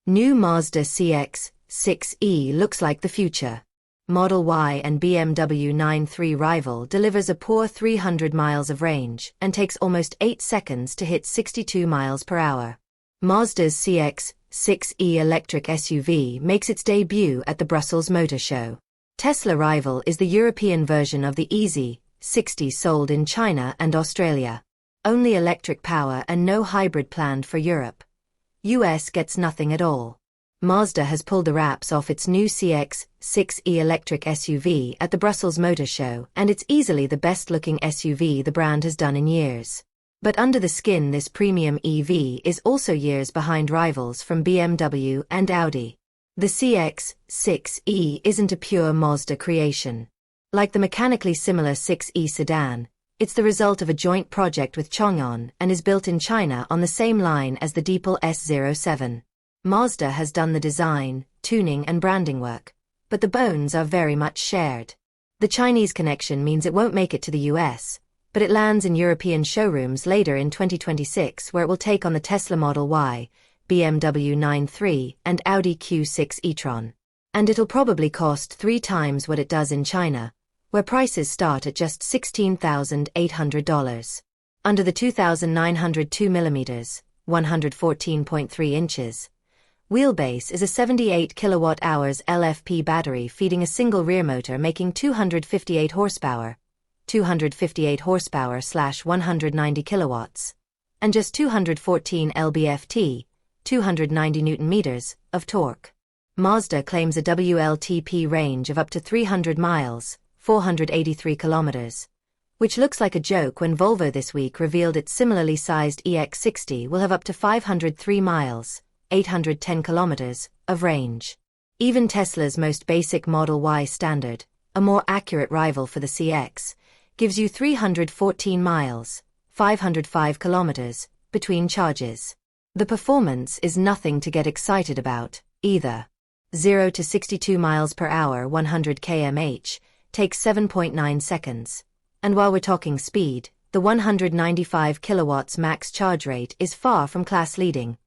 New Mazda CX-6e looks like the future. Model Y and BMW iX3 rival delivers a poor 300 miles of range and takes almost 8 seconds to hit 62 miles per hour. Mazda's CX-6e electric SUV makes its debut at the Brussels Motor Show. Tesla rival is the European version of the EZ60 sold in China and Australia. Only electric power and no hybrid planned for Europe. US gets nothing at all. Mazda has pulled the wraps off its new CX-6e electric SUV at the Brussels Motor Show, and it's easily the best-looking SUV the brand has done in years. But under the skin, this premium EV is also years behind rivals from BMW and Audi. The CX-6e isn't a pure Mazda creation. Like the mechanically similar 6e sedan, it's the result of a joint project with Changan and is built in China on the same line as the Deepal S07. Mazda has done the design, tuning and branding work, but the bones are very much shared. The Chinese connection means it won't make it to the US, but it lands in European showrooms later in 2026, where it will take on the Tesla Model Y, BMW iX3 and Audi Q6 e-tron. And it'll probably cost 3 times what it does in China, where prices start at just $16,800. Under the 2,902 mm, 114.3 inches, wheelbase is a 78 kWh LFP battery feeding a single rear motor, making 258 horsepower, 258 horsepower/190 kilowatts, and just 214 lb-ft, 290 Nm, of torque. Mazda claims a WLTP range of up to 300 miles, 483 kilometers, which looks like a joke when Volvo this week revealed its similarly sized EX60 will have up to 503 miles, 810 kilometers, of range. Even Tesla's most basic Model Y standard, a more accurate rival for the CX, gives you 314 miles, 505 kilometers, between charges. The performance is nothing to get excited about, either. 0 to 62 miles per hour 100 km/h takes 7.9 seconds. And while we're talking speed, the 195 kilowatts max charge rate is far from class-leading,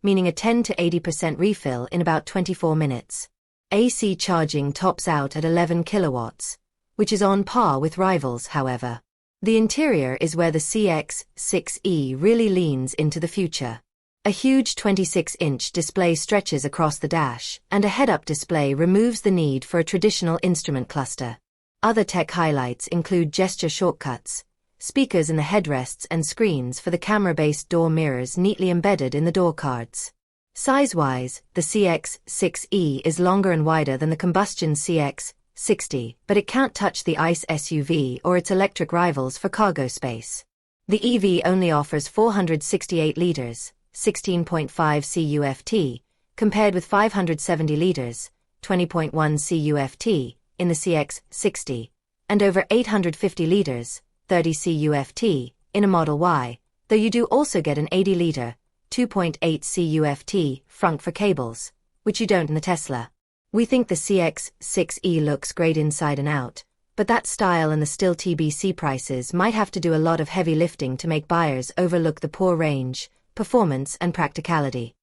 meaning a 10 to 80% refill in about 24 minutes. AC charging tops out at 11 kilowatts, which is on par with rivals, however. The interior is where the CX-6e really leans into the future. A huge 26-inch display stretches across the dash, and a head-up display removes the need for a traditional instrument cluster. Other tech highlights include gesture shortcuts, speakers in the headrests and screens for the camera-based door mirrors neatly embedded in the door cards. Size-wise, the CX-6e is longer and wider than the combustion CX-60, but it can't touch the ICE SUV or its electric rivals for cargo space. The EV only offers 468 liters, 16.5 CUFT, compared with 570 liters, 20.1 CUFT, in the CX-60, and over 850 liters, 30 CUFT, in a Model Y, though you do also get an 80-liter, 2.8 CUFT, frunk for cables, which you don't in the Tesla. We think the CX-6e looks great inside and out, but that style and the still TBC prices might have to do a lot of heavy lifting to make buyers overlook the poor range, performance and practicality.